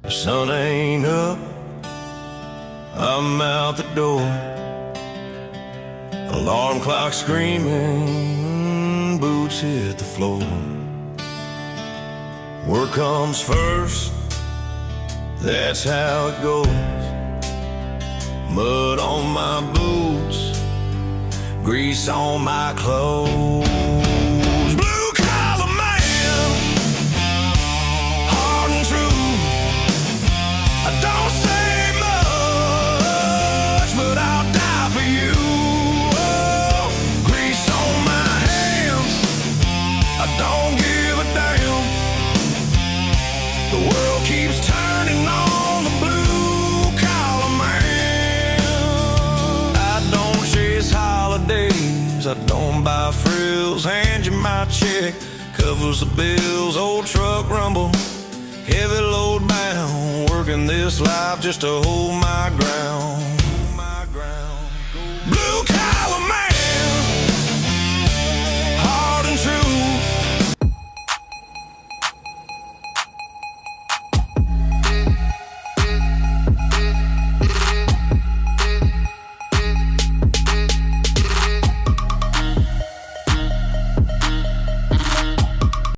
The sun ain't up, I'm out the door. Alarm clock screaming, boots hit the floor. Work comes first, that's how it goes. Mud on my boots, grease on my clothes. Blue collar man, hard and true. I don't say much, but I'll die for you. Oh, grease on my hands, I don't give a damn. The world keeps turning on the blue collar man. I don't chase holidays, I don't buy frills. Hand you my check, covers the bills. Old truck rumble, heavy load bound, working this life just to hold my ground. Blue collar man.